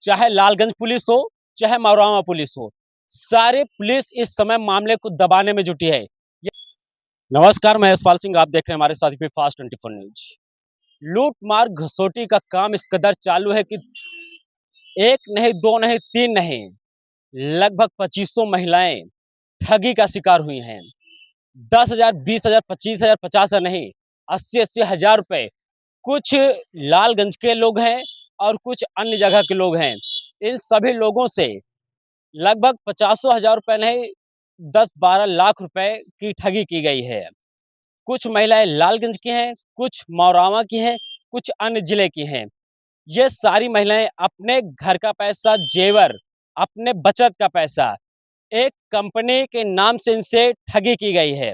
चाहे लालगंज पुलिस हो, चाहे मौरावा पुलिस हो, सारे पुलिस इस समय मामले को दबाने में जुटी है। नमस्कार, मैं यशपाल सिंह, आप देख रहे हैं हमारे साथ पे फास्ट 24 न्यूज। लूट मार घसोटी का काम इस कदर चालू है कि एक नहीं, दो नहीं, तीन नहीं, लगभग 2500 महिलाएं ठगी का शिकार हुई हैं। 10,000, 20,000, 25,000, 50,000 नहीं, 80-80 हजार रुपए कुछ लालगंज के लोग हैं और कुछ अन्य जगह के लोग हैं। इन सभी लोगों से लगभग 50,000 रुपए नहीं, 10-12 लाख रुपए की ठगी की गई है। कुछ महिलाएं लालगंज की हैं, कुछ मौरावा की हैं, कुछ अन्य जिले की हैं। ये सारी महिलाएं अपने घर का पैसा, जेवर, अपने बचत का पैसा एक कंपनी के नाम से इनसे ठगी की गई है।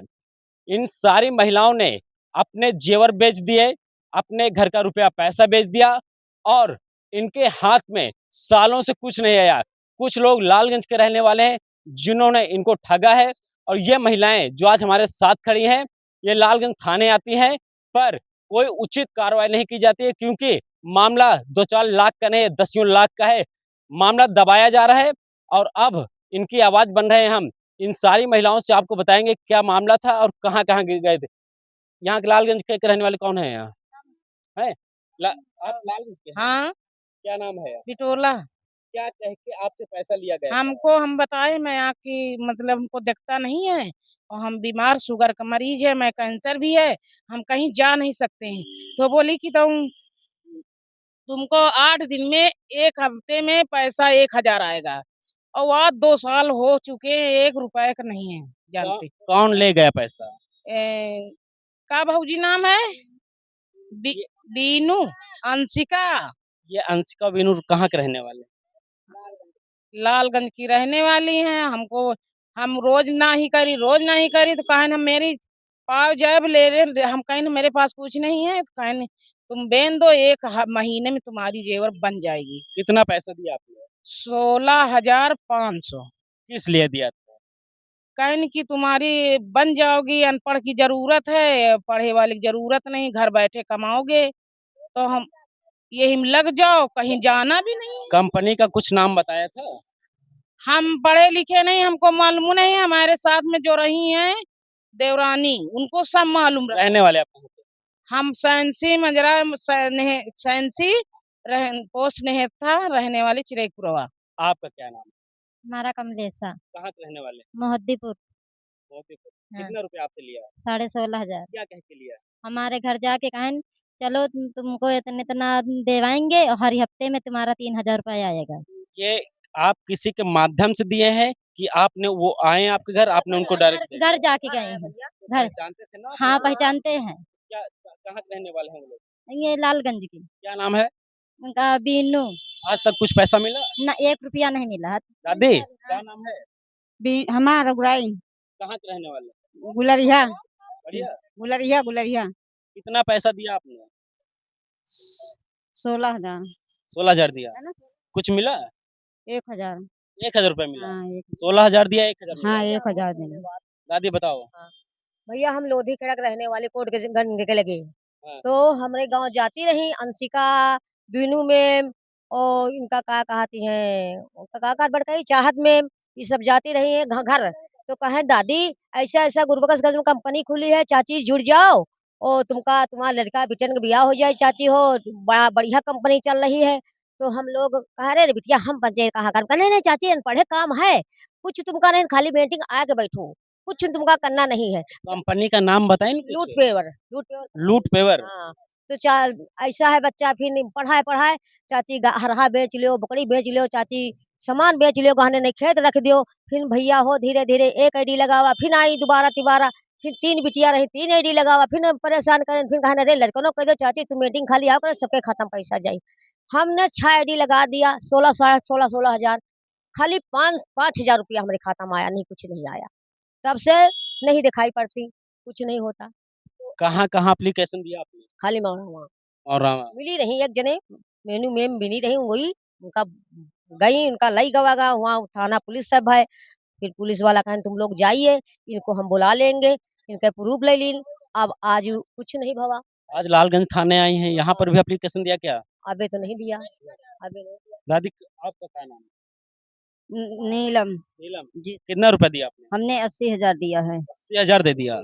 इन सारी महिलाओं ने अपने जेवर बेच दिए, अपने घर का रुपया पैसा बेच दिया और इनके हाथ में सालों से कुछ नहीं आया। कुछ लोग लालगंज के रहने वाले हैं जिन्होंने इनको ठगा है और ये महिलाएं जो आज हमारे साथ खड़ी हैं, ये लालगंज थाने आती हैं, पर कोई उचित कार्रवाई नहीं की जाती है क्योंकि मामला 2-4 लाख का नहीं, दसियों लाख का है। मामला दबाया जा रहा है और अब इनकी आवाज बन रहे हैं हम। इन सारी महिलाओं से आपको बताएंगे क्या मामला था और कहाँ-कहाँ गए थे। यहाँ के लालगंज के रहने वाले कौन है यहाँ? हैं? ला आप लालगंज के हैं? हाँ, क्या नाम है? बिटोला। क्या कह के आपसे पैसा लिया गया था? हम बताए मैं आपकी मतलब हमको दिखता नहीं है और हम बीमार शुगर का मरीज है, मैं कैंसर भी है, हम कहीं जा नहीं सकते हैं। तो बोली कि तुमको 8 दिन में 1 हफ्ते में पैसा 1,000 आएगा और आज 2 साल हो चुके हैं, 1 रुपए का नहीं है जानते। कौन ले गया पैसा? ए, का भौजी नाम है? बी ये बीनू, अंशिका। ये अंशिका बिनूर कहाँ के रहने वाले हैं? लालगंज की रहने वाली हैं। हम रोज ना ही करी तो कहे न मेरी पाव जैब ले ले हम कहें न मेरे पास कुछ नहीं है तो कहे न तुम बेन दो 1 महीने में तुम्हारी जेवर बन जाएगी। कितना पैसा दिया आपने? 16,500 किस लिए दिया था? कहे न कि तुम्हारी बन जाओगी, अनपढ़ की ज़रूरत है, पढ़े वाले की ज़रूरत नहीं, घर बैठे कमाओगे। तो हम यही में लग जाओ, कहीं जाना भी नहीं है। कंपनी का कुछ नाम बताया था? हम पढ़े लिखे नहीं, हमको मालूम नहीं है, हमारे साथ में जो रही हैं देवरानी, उनको सब मालूम रहता रहने है। वाले आप कहाँ के? हम सैंसी मजरा सैंसी पोस्ट नेहथा रहने वाली चिरैपुरवा। आपका क्या नाम है? हमारा कमलेशा कहाँ के रहने वाले हैं? मोहद्दीपुर। मोतीपुर। हाँ, कितना रुपया आपसे लिया? 16,500। क्या कह के लिया? हमारे घर जाके कहें चलो तुमको इतना इतना देवाएंगे और हर हफ्ते में तुम्हारा 3,000 रुपया आएगा। ये आप किसी के माध्यम से दिए हैं कि आपने वो आए आपके घर, आपने उनको डायरेक्ट दे घर दिया? जाके गए हैं घर। पहचानते थे ना आप हाँ, लोग? पहचानते हैं। क्या कहाँ के रहने वाले हैं वो लोग? ये लालगंज की। क्या नाम है? उनका बीनू। आज तक कुछ पैसा मिला? ना 1 रुपया नहीं मिला है। दादी, क्या नाम है? हमारा गुड़ाई कहाँ के रहने वाले? गुलरिया बढ़िया। गुलरिया गुलरिया कितना पैसा दिया आपने? 16,000 16,000 दिया। है ना? कुछ मिला? 1,000। 1,000 रुपया मिला। हाँ, 16,000 दिया, 1,000 मिला। हाँ 1,000 देंगे। दादी बताओ। भैया हम लोधी खड़क रहने वाले कोट के गंज के लगे। हाँ। तो हमारे गांव जाती रही अंशिका, बीनू मैम और इनका का कहती हैं का बड़काई चाहत मैम, ये सब जाती रही है घर। तो कहे दादी ऐसा ऐसा गुरबख्श में कंपनी खुली है, चाची जुड़ जाओ और तुम्हारा लड़का बिटिया का ब्याह हो जाए चाची हो, बड़ा बढ़िया कंपनी चल रही है। तो हम लोग कह रहे बिटिया हम बच्चे कहा कर नहीं नहीं चाची अनपढ़े काम है, कुछ तुमका नहीं खाली मीटिंग आके बैठो, कुछ तुमका करना नहीं है। कंपनी का नाम बताएं ना लूट कुछ। पेवर लूट पेवर लूट पेवर। हाँ। तो ऐसा है बच्चा फिर पढ़ाए पढ़ाए चाची हरहा बेच लियो, बकरी बेच लियो चाची, सामान बेच लियो, गहने नहीं खेत रख दियो। फिर भैया हो धीरे धीरे 1 आईडी लगावा, फिर आई दोबारा तिबारा, फिर 3 बिटिया रही 3 आईडी लगावा, फिर परेशान करें, फिर कहने रे लड़कनों कह दो चाची तुम मीटिंग खाली आओ कर सबके खत्म पैसा जाई। हमने 6 आईडी लगा दिया, 16,000 खाली 5,000 रुपया हमारे खाता में आया, नहीं कुछ नहीं आया। तब से नहीं दिखाई पड़ती, कुछ नहीं होता। कहाँ एप्लीकेशन दिया आपने? खाली वहाँ और मिली रही एक जने मेनू मैम मिली रही वही उनका गई उनका लई गवागा वहाँ थाना पुलिस सब है। फिर पुलिस वाला कहे तुम लोग जाइए, इनको हम बुला लेंगे, इनके प्रूफ ले लीन। अब आज कुछ नहीं भवा। आज लालगंज थाने आई हैं, यहाँ पर भी एप्लीकेशन दिया क्या? अबे तो नहीं दिया, अबे नहीं दिया। दादी आपका क्या नाम है? नीलम नीलम। जी। कितना रुपया दिया आपने? हमने 80,000 दिया है। 80,000 दे दिया।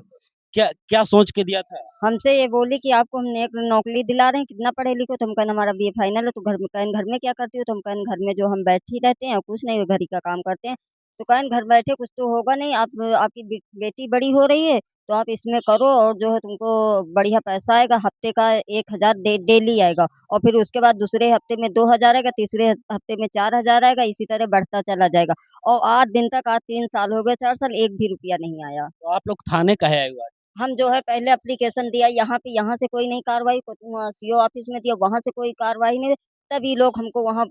क्या क्या सोच के दिया था? हमसे ये बोली कि आपको हम एक नौकरी दिला रहे हैं, कितना पढ़े लिखे हो? तो हम कहें हमारा बीए फाइनल है। तो घर में क्या करती हो? तो हम कहें घर में जो हम बैठे ही रहते हैं, कुछ नहीं, घर ही का काम करते हैं। तो कहें घर बैठे कुछ तो होगा नहीं, आप आपकी बेटी बड़ी हो रही है, तो आप इसमें करो और जो है तुमको बढ़िया पैसा आएगा, हफ्ते का 1,000 डेली आएगा, और फिर उसके बाद दूसरे हफ्ते में 2,000 आएगा, तीसरे हफ्ते में 4,000 आएगा, इसी तरह बढ़ता चला जाएगा। और आज दिन तक, आज 3 साल हो गए, 4 साल, एक भी रुपया नहीं आया। तो आप लोग थाने काहे आए हुए आज? हम जो है पहले एप्लीकेशन दिया यहाँ पे, यहाँ से कोई नहीं कार्रवाई, सीओ ऑफिस में दिया, वहाँ से कोई कार्रवाई नहीं। तभी लोग हमको वहाँ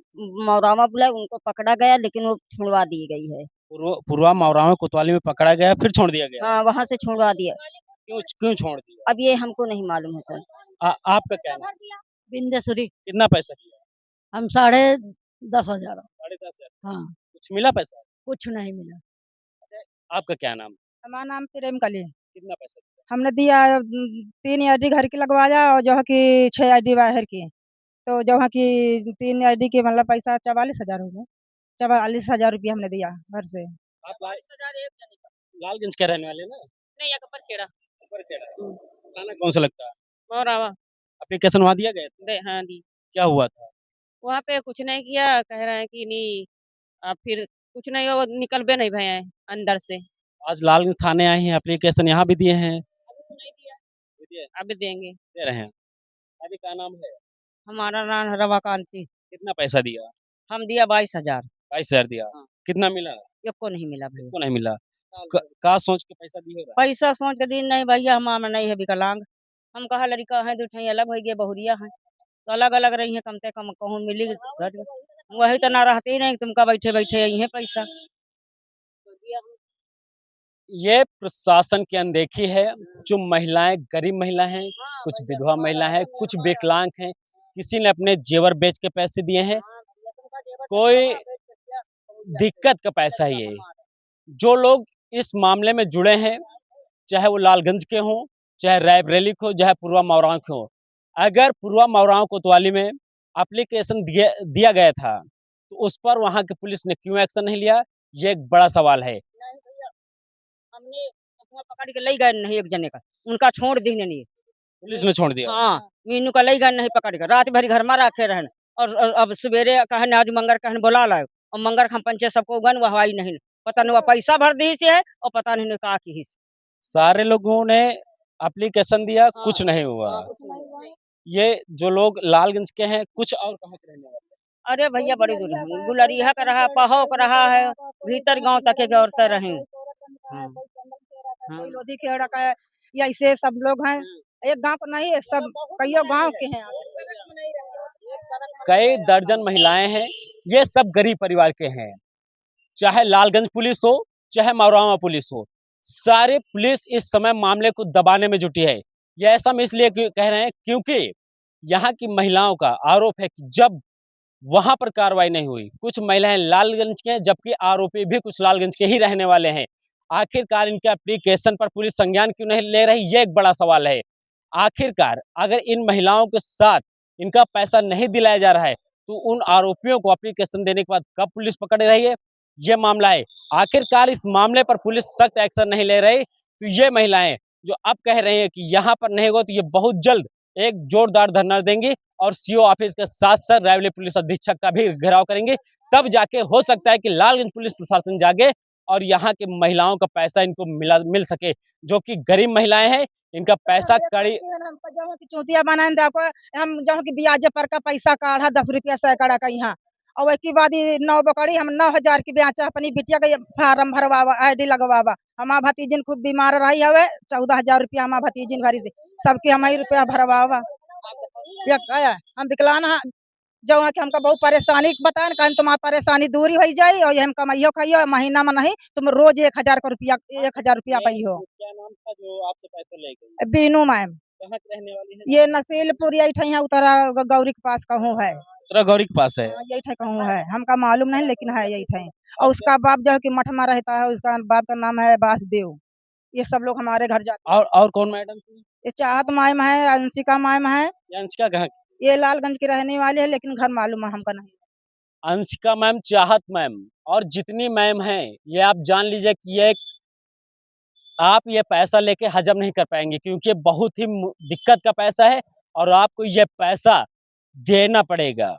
मौरामा बुलाए, उनको पकड़ा गया, लेकिन वो छुड़वा दी गई है। पुरवा मावरावा कोतवाली में पकड़ा गया फिर छोड़ दिया गया। हाँ, वहाँ से छुड़वा दिया। क्यों क्यों छोड़ दिया? अब ये हमको नहीं मालूम है सर। आपका क्या नाम? बिंदेश्वरी। कितना पैसा दिया? हम 10,500। 10,500। हाँ, कुछ मिला पैसा? कुछ नहीं मिला। आपका क्या नाम? हमारा नाम प्रेम कली। कितना पैसा दिया? हमने दिया 3 आईडी घर की लगवाया और जो है कि 6 आईडी बाहर की। तो जो है कि 3 आईडी के मतलब पैसा 44,000 हो गए। 44,000 रुपया हमने दिया घर से। आप लालगंज के रहने वाले ना? नहीं, अकबर खेड़ा। ऊपर खेड़ा। थाना कौन सा लगता है? मौरावा। एप्लीकेशन वहाँ दिया गया था? दे हाँ दी। क्या हुआ था? वहाँ पे कुछ नहीं किया, कह रहे हैं कि नहीं फिर कुछ नहीं, वो निकल भी नहीं भए हैं अंदर से। आज लालगंज थाने आए हैं, एप्लीकेशन यहाँ भी दिए हैं। अभी तो नहीं दिया, दिए? अभी देंगे। दे रहे हैं। अभी क्या नाम है? हमारा नाम है रमाकांति। कितना पैसा दिया? हम दिया 22,000। 22,000 दिया। हाँ। कितना मिला? एक को नहीं मिला भैया। किसको नहीं मिला? का सोच के पैसा दिए होगा? पैसा सोच के दिन नहीं भैया, हमारा नहीं है विकलांग। हम कहा लड़का है, दूठे अलग हो गए, बहुरिया है, तो अलग अलग रही है, कम से कम कहूँ मिली घर। वही तो ना रहते ही नहीं, तुमका बैठे बैठे यही है पैसा। ये प्रशासन की अनदेखी है। जो महिलाएं गरीब महिला हैं, कुछ विधवा महिला हैं, कुछ विकलांग हैं, किसी ने अपने जेवर बेच के पैसे दिए हैं, कोई दिक्कत का पैसा ही है। जो लोग इस मामले में जुड़े हैं, चाहे वो लालगंज के हों, चाहे रायबरेली के हों, चाहे पूर्वा मौरांव के हों, अगर पूर्वा मौरांव कोतवाली में एप्लीकेशन दिया गया था, तो उस पर वहाँ की पुलिस ने क्यों एक्शन नहीं लिया? ये एक बड़ा सवाल है। हमने अपना पकड़ के ले गए नहीं एक जने का, उनका छोड़ दी नहीं। पुलिस ने छोड़ दिया। हाँ, मीनू का ले गए नहीं पकड़ के, रात भर घर में रखे रहन। और अब सवेरे कहन आज मंगर कहन बुला लाए, और मंगर हम पंचे सबको गन वहवाई नहीं, पता नहीं वो पैसा भर दी से है और पता नहीं का की से। सारे लोगों ने एप्लीकेशन दिया, हाँ, कुछ नहीं हुआ। कुछ नहीं हुआ है। ये जो लोग लालगंज के हैं, कुछ और कहाँ के रहने वाले हैं? अरे भैया बड़ी दूर है, गुलरिया का रहा, पहो का रहा है, भीतर गांव तक के औरतें रही। हाँ। कोई लोधी खेड़ा का है, या ऐसे सब लोग हैं। एक गांव का नहीं है, सब कईयों गांव के हैं। कई दर्जन महिलाएं हैं, ये सब गरीब परिवार के हैं। चाहे लालगंज पुलिस हो, चाहे मौरावा पुलिस हो, सारे पुलिस इस समय मामले को दबाने में जुटी है। ये ऐसा हम इसलिए कह रहे हैं क्योंकि यहाँ की महिलाओं का आरोप है कि जब वहां पर कार्रवाई नहीं हुई, कुछ महिलाएं लालगंज के हैं, जबकि आरोपी भी कुछ लालगंज के ही रहने वाले हैं। आखिरकार इनके एप्लीकेशन पर पुलिस संज्ञान क्यों नहीं ले रही, ये एक बड़ा सवाल है। आखिरकार अगर इन महिलाओं के साथ इनका पैसा नहीं दिलाया जा रहा है, तो उन आरोपियों को एप्लीकेशन देने के बाद कब पुलिस पकड़ रही है, ये मामला है। आखिरकार इस मामले पर पुलिस सख्त एक्शन नहीं ले रही, तो ये महिलाएं जो अब कह रही है कि यहाँ पर नहीं होगा, तो ये बहुत जल्द एक जोरदार धरना देंगी और सीओ ऑफिस के साथ साथ रायबरेली पुलिस अधीक्षक का भी घेराव करेंगे। तब जाके हो सकता है कि लालगंज पुलिस प्रशासन जागे और यहाँ की महिलाओं का पैसा इनको मिल सके, जो कि गरीब महिलाएं हैं, इनका पैसा कड़ी। हम जहाँ की चौथिया बनाए देखो, हम जहाँ की ब्याज पर का पैसा काढ़ा 10 रुपया सैकड़ा का यहाँ, और एक बाद 9 बकरी हम 9,000 की ब्याज अपनी बिटिया के फार्म भरवावा, आईडी लगवावा। हमार भतीजिन खूब बीमार रही हवे, 14,000 रुपया हमार भतीजिन भरी से सबके हम ही रुपया भरवावा। हम विकलांग जो है कि हमका बहुत परेशानी बताए, कहन तुम्हारी परेशानी दूरी हो जाये और हम कमाइयो खाइयो, महीना में नहीं तुम रोज 1,000 का रुपया 1,000 रुपया पाइयो। क्या नाम था जो आपसे पैसे ले गई? बीनू मैम, कहाँ के रहने वाली है? ये नसीलपुर यही है, उत्तरा गौरी के पास कहूँ है। उत्तरा गौरी के पास है। यही थे कहूँ है, हमका मालूम नहीं लेकिन है यही थे। और उसका बाप जो है कि मठ में रहता है, उसका बाप का नाम है वासुदेव। ये सब लोग हमारे घर जाते हैं। और कौन मैडम थी? ये चाहत मैम है, अंशिका मैम है, ये अंशिका कहाँ की? ये लालगंज की रहने वाली है, लेकिन घर मालूम है हमका नहीं। अंशिका मैम, चाहत मैम और जितनी मैम हैं, ये आप जान लीजिए कि ये आप ये पैसा लेके हजम नहीं कर पाएंगे, क्योंकि बहुत ही दिक्कत का पैसा है और आपको ये पैसा देना पड़ेगा।